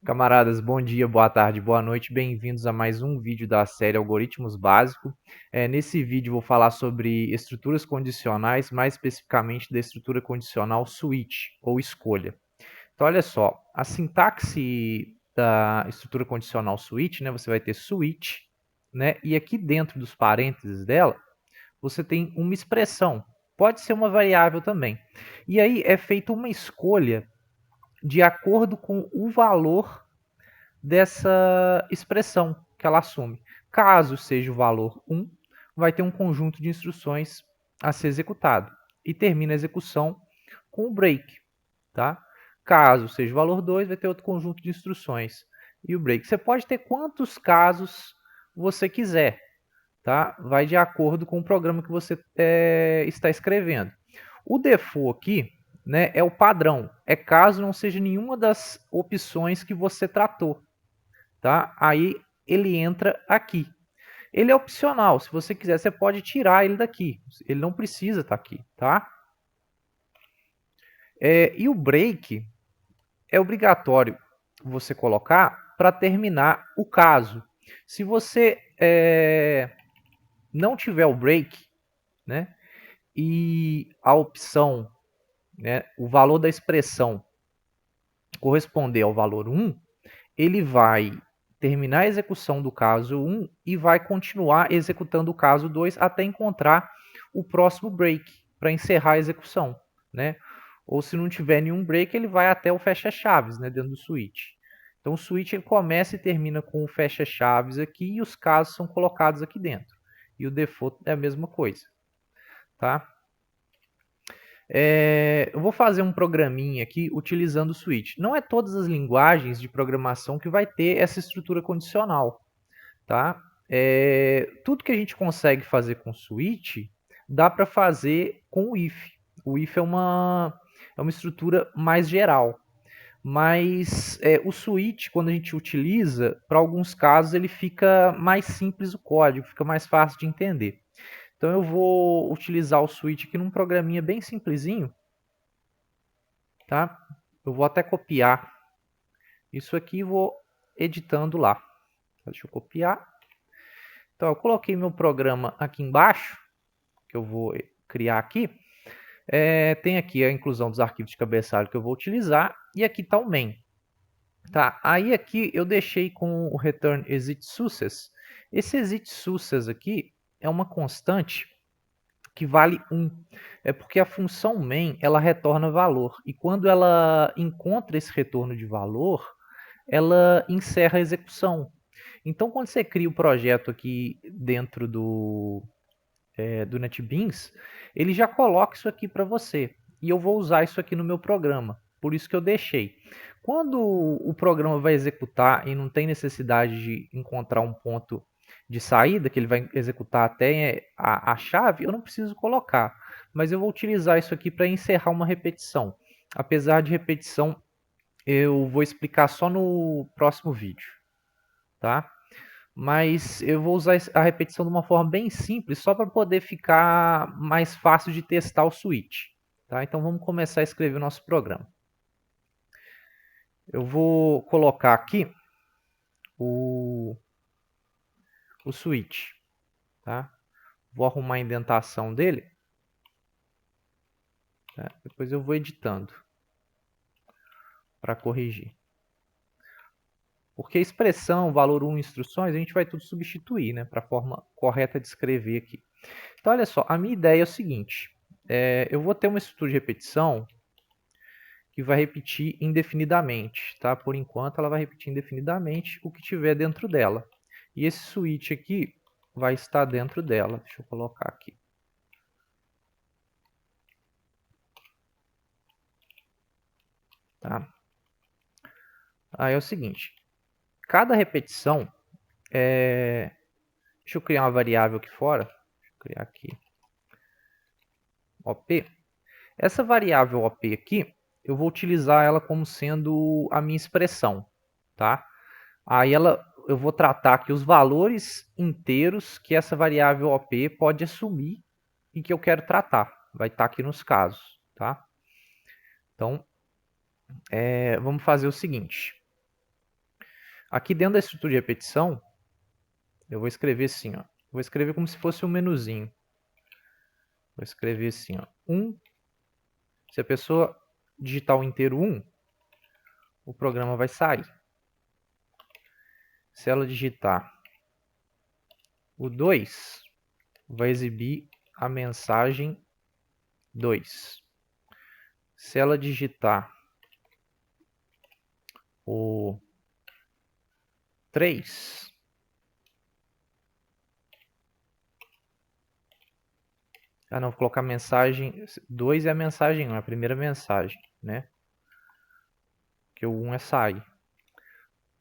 Camaradas, bom dia, boa tarde, boa noite, bem-vindos a mais um vídeo da série Algoritmos Básicos. Nesse vídeo vou falar sobre estruturas condicionais, mais especificamente da estrutura condicional switch, ou escolha. Então olha só, a sintaxe da estrutura condicional switch, né, você vai ter switch, né, e aqui dentro dos parênteses dela, você tem uma expressão, pode ser uma variável também. E aí é feita uma escolha de acordo com o valor dessa expressão que ela assume. Caso seja o valor 1, vai ter um conjunto de instruções a ser executado e termina a execução com o break, tá? Caso seja o valor 2, vai ter outro conjunto de instruções e o break. Você pode ter quantos casos você quiser, tá? Vai de acordo com o programa que você está escrevendo. O default aqui, né, é o padrão. É caso não seja nenhuma das opções que você tratou, tá? Aí ele entra aqui. Ele é opcional, se você quiser, você pode tirar ele daqui. Ele não precisa estar aqui, tá? E o break é obrigatório você colocar para terminar o caso. Se você não tiver o break, né, e a opção, né, o valor da expressão corresponder ao valor 1, ele vai terminar a execução do caso 1 e vai continuar executando o caso 2 até encontrar o próximo break para encerrar a execução, né? Ou se não tiver nenhum break, ele vai até o fecha-chaves, né, dentro do switch. Então o switch ele começa e termina com o fecha-chaves aqui e os casos são colocados aqui dentro. E o default é a mesma coisa, tá? Eu vou fazer um programinha aqui utilizando o switch. Não é todas as linguagens de programação que vai ter essa estrutura condicional, tá? Tudo que a gente consegue fazer com switch dá para fazer com o if. O if é uma estrutura mais geral, mas o switch, quando a gente utiliza, para alguns casos ele fica mais simples o código, fica mais fácil de entender. Então eu vou utilizar o switch aqui num programinha bem simplesinho, tá? Eu vou até copiar isso aqui e vou editando lá. Deixa eu copiar. Então eu coloquei meu programa aqui embaixo, que eu vou criar aqui. Tem aqui a inclusão dos arquivos de cabeçalho que eu vou utilizar e aqui está o main. Tá, aí aqui eu deixei com o return exit success. Esse exit success aqui é uma constante que vale 1. É porque a função main ela retorna valor. E quando ela encontra esse retorno de valor, ela encerra a execução. Então, quando você cria o projeto aqui dentro do NetBeans, ele já coloca isso aqui para você. E eu vou usar isso aqui no meu programa. Por isso que eu deixei. Quando o programa vai executar e não tem necessidade de encontrar um ponto de saída, que ele vai executar até a chave, eu não preciso colocar. Mas eu vou utilizar isso aqui para encerrar uma repetição. Apesar de repetição, eu vou explicar só no próximo vídeo, tá? Mas eu vou usar a repetição de uma forma bem simples, só para poder ficar mais fácil de testar o switch. Tá? Então vamos começar a escrever o nosso programa. Eu vou colocar aqui o switch. Tá? Vou arrumar a indentação dele. Tá? Depois eu vou editando para corrigir. Porque a expressão, valor 1, instruções, a gente vai tudo substituir, né, para a forma correta de escrever aqui. Então, olha só, a minha ideia é o seguinte. Eu vou ter uma estrutura de repetição que vai repetir indefinidamente, tá? Por enquanto, ela vai repetir indefinidamente o que tiver dentro dela. E esse switch aqui vai estar dentro dela. Deixa eu colocar aqui. Tá? Aí é o seguinte. Cada repetição Deixa eu criar uma variável aqui fora. Deixa eu criar aqui. OP. Essa variável OP aqui, eu vou utilizar ela como sendo a minha expressão, tá? Aí eu vou tratar aqui os valores inteiros que essa variável OP pode assumir e que eu quero tratar. Vai estar aqui nos casos, tá? Então, vamos fazer o seguinte. Aqui dentro da estrutura de repetição, eu vou escrever assim, ó. Vou escrever como se fosse um menuzinho. Vou escrever assim, ó. 1. Se a pessoa digitar o inteiro 1, o programa vai sair. Se ela digitar o 2, vai exibir a mensagem 2. Se ela digitar o 3, não, vou colocar mensagem 2 é a mensagem 1, é a primeira mensagem, né? Que o 1 é sair.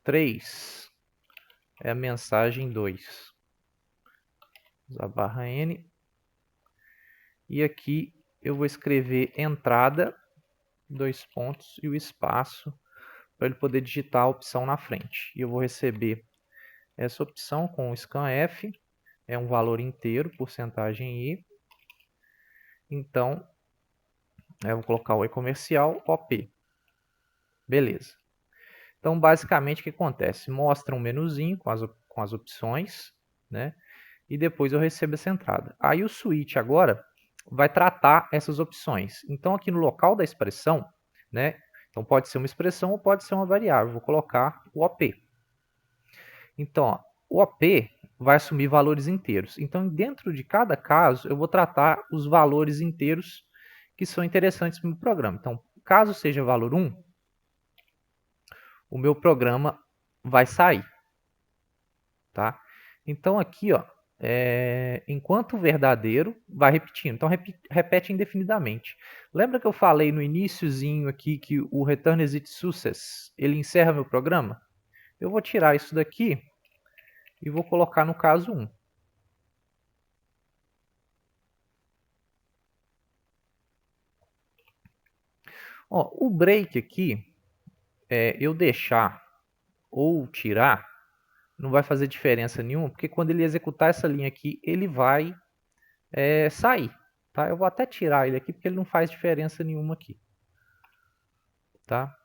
3 é a mensagem 2. Usar barra N. E aqui eu vou escrever entrada, 2 pontos e o espaço para ele poder digitar a opção na frente. E eu vou receber essa opção com o scanf, é um valor inteiro, porcentagem I. Então, eu vou colocar o e-comercial OP. Beleza. Então, basicamente, o que acontece? Mostra um menuzinho com as opções, né? E depois eu recebo essa entrada. Aí o switch agora vai tratar essas opções. Então, aqui no local da expressão, né? Então, pode ser uma expressão ou pode ser uma variável. Vou colocar o OP. Então, ó, o OP vai assumir valores inteiros. Então, dentro de cada caso, eu vou tratar os valores inteiros que são interessantes para o meu programa. Então, caso seja valor 1, o meu programa vai sair. Tá? Então, aqui, ó, enquanto verdadeiro, vai repetindo. Então, repete indefinidamente. Lembra que eu falei no iniciozinho aqui que o return exit success, ele encerra meu programa? Eu vou tirar isso daqui e vou colocar no caso 1. Ó, o break aqui, eu deixar ou tirar, não vai fazer diferença nenhuma, porque quando ele executar essa linha aqui, ele vai sair. Tá? Eu vou até tirar ele aqui, porque ele não faz diferença nenhuma aqui. Tá?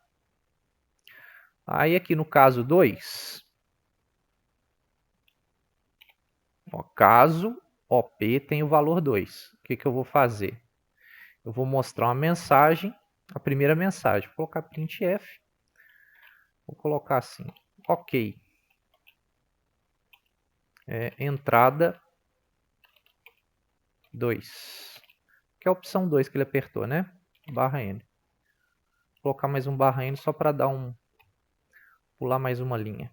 Aí aqui no caso 2, ó, caso OP tem o valor 2, o que eu vou fazer? Eu vou mostrar uma mensagem, a primeira mensagem. Vou colocar printf, vou colocar assim, ok, entrada 2, que é a opção 2 que ele apertou, né? Barra N. Vou colocar mais um barra N só para dar pular mais uma linha.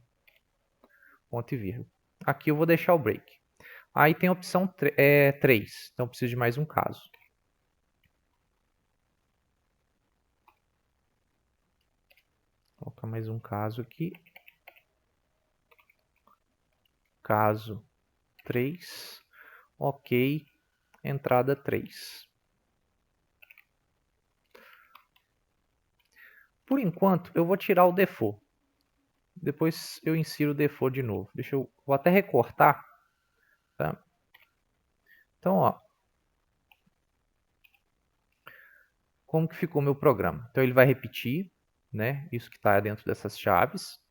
Ponto e vírgula. Aqui eu vou deixar o break. Aí tem a opção 3, então eu preciso de mais um caso. Vou colocar mais um caso aqui. Caso 3, ok, entrada 3. Por enquanto, eu vou tirar o default. Depois eu insiro o default de novo. Vou até recortar. Tá? Então, ó, como que ficou meu programa? Então, ele vai repetir, né, isso que está dentro dessas chaves.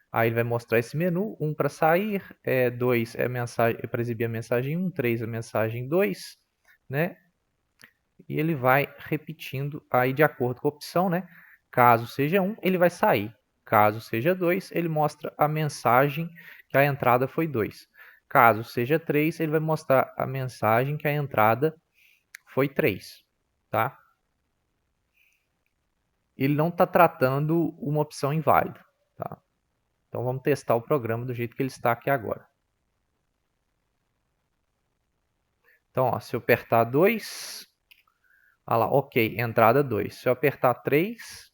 Aí ele vai mostrar esse menu, 1 para sair, 2 é para exibir a mensagem 1, 3 a mensagem 2, né? E ele vai repetindo aí de acordo com a opção, né? Caso seja 1, ele vai sair. Caso seja 2, ele mostra a mensagem que a entrada foi 2. Caso seja 3, ele vai mostrar a mensagem que a entrada foi 3. Tá? Ele não está tratando uma opção inválida. Tá? Então vamos testar o programa do jeito que ele está aqui agora. Então, ó, se eu apertar 2, olha lá, ok, entrada 2. Se eu apertar 3,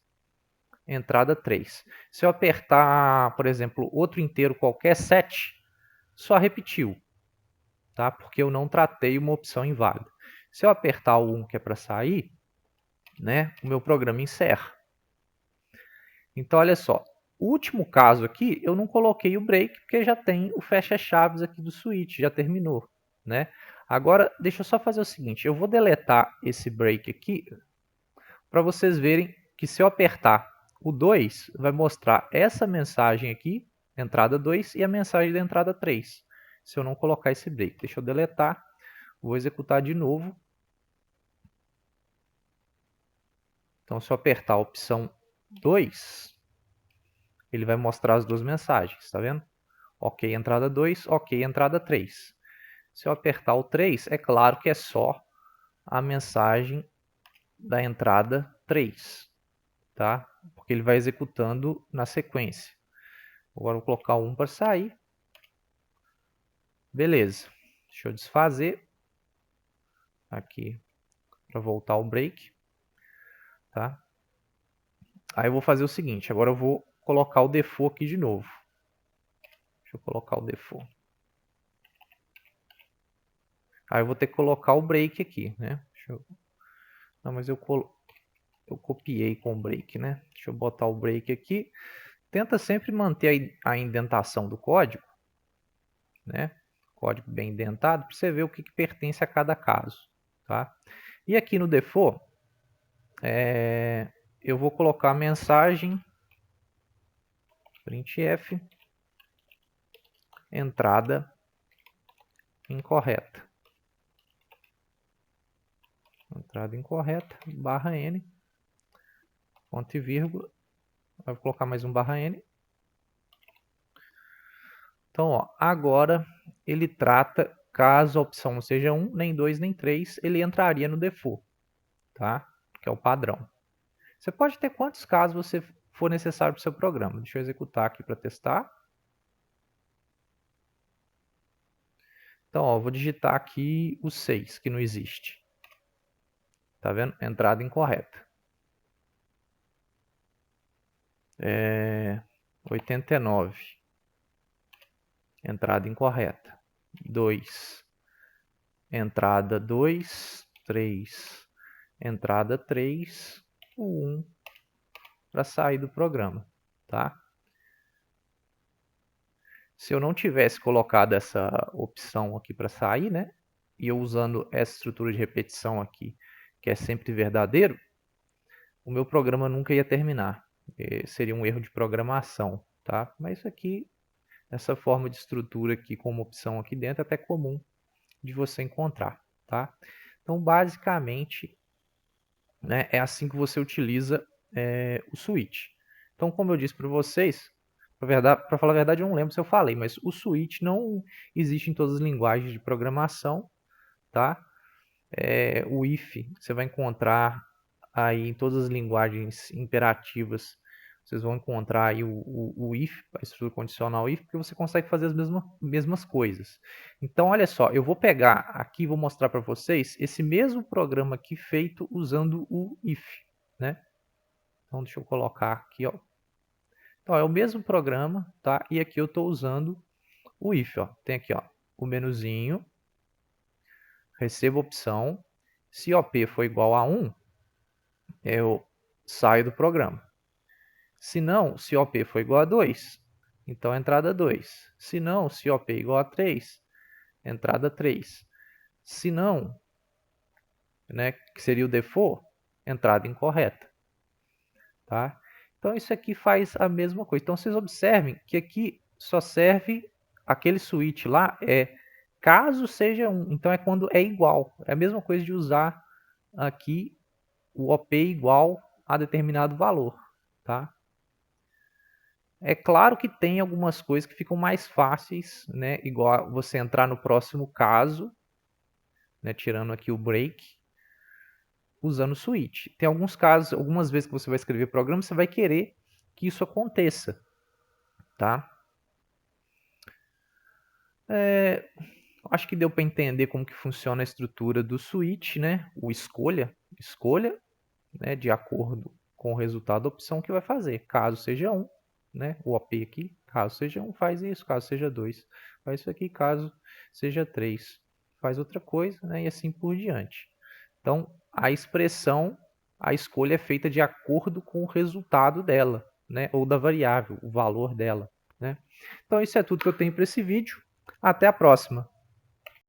entrada 3. Se eu apertar, por exemplo, outro inteiro qualquer, 7, só repetiu, tá? Porque eu não tratei uma opção inválida. Se eu apertar o 1, que é para sair, né, o meu programa encerra. Então, olha só, o último caso aqui, eu não coloquei o break, porque já tem o fecha-chaves aqui do switch, já terminou, né? Agora, deixa eu só fazer o seguinte, eu vou deletar esse break aqui, para vocês verem que se eu apertar o 2, vai mostrar essa mensagem aqui, entrada 2 e a mensagem da entrada 3. Se eu não colocar esse break. Deixa eu deletar. Vou executar de novo. Então, se eu apertar a opção 2, ele vai mostrar as duas mensagens, tá vendo? Ok, entrada 2, ok, entrada 3. Se eu apertar o 3, é claro que é só a mensagem da entrada 3, tá? Porque ele vai executando na sequência. Agora eu vou colocar o 1 para sair. Beleza. Deixa eu desfazer aqui para voltar ao break, tá? Aí eu vou fazer o seguinte, agora eu vou colocar o default aqui de novo. Deixa eu colocar o default. Aí eu vou ter que colocar o break aqui, né? Não, mas eu copiei com o break, né? Deixa eu botar o break aqui. Tenta sempre manter a indentação do código, né? Código bem indentado, para você ver o que pertence a cada caso, tá? E aqui no default, eu vou colocar a mensagem printf entrada incorreta. Entrada incorreta, barra N, ponto e vírgula. Vou colocar mais um barra N. Então, ó, agora ele trata, caso a opção não seja 1, nem 2, nem 3, ele entraria no default, tá? Que é o padrão. Você pode ter quantos casos você for necessário para o seu programa. Deixa eu executar aqui para testar. Então, ó, vou digitar aqui o 6, que não existe. Tá vendo? Entrada incorreta. 89. Entrada incorreta. 2. Entrada 2. 3. Entrada 3. O 1 para sair do programa, tá? Se eu não tivesse colocado essa opção aqui para sair, né? E eu usando essa estrutura de repetição aqui, que é sempre verdadeiro, o meu programa nunca ia terminar. Seria um erro de programação, tá? Mas isso aqui, essa forma de estrutura aqui com uma opção aqui dentro é até comum de você encontrar, tá? Então, basicamente, né, é assim que você utiliza o switch. Então, como eu disse para vocês, para falar a verdade, eu não lembro se eu falei, mas o switch não existe em todas as linguagens de programação, tá? O if você vai encontrar aí em todas as linguagens imperativas, vocês vão encontrar aí o if, a estrutura condicional if, porque você consegue fazer as mesmas coisas. Então, olha só, eu vou pegar aqui e vou mostrar para vocês esse mesmo programa aqui feito usando o if, né? Então, deixa eu colocar aqui, ó. Então, é o mesmo programa, tá? E aqui eu estou usando o if, ó. Tem aqui, ó, o menuzinho, recebo opção, se OP for igual a 1, eu saio do programa. Se não, se OP for igual a 2, então entrada 2. Se não, se OP é igual a 3, entrada 3. Se não, né, que seria o default, entrada incorreta. Tá? Então isso aqui faz a mesma coisa. Então vocês observem que aqui só serve aquele switch lá, caso seja 1. Então é quando é igual. É a mesma coisa de usar aqui o OP igual a determinado valor. Tá? É claro que tem algumas coisas que ficam mais fáceis, né? Igual você entrar no próximo caso, né? Tirando aqui o break, usando o switch. Tem alguns casos, algumas vezes que você vai escrever programa, você vai querer que isso aconteça, tá? Acho que deu para entender como que funciona a estrutura do switch, né? O escolha, né? De acordo com o resultado da opção que vai fazer. Caso seja 1, né? O OP aqui, caso seja 1, faz isso. Caso seja 2, faz isso aqui. Caso seja 3, faz outra coisa, né? E assim por diante. Então, a expressão, a escolha é feita de acordo com o resultado dela, né? Ou da variável, o valor dela, né? Então, isso é tudo que eu tenho para esse vídeo. Até a próxima!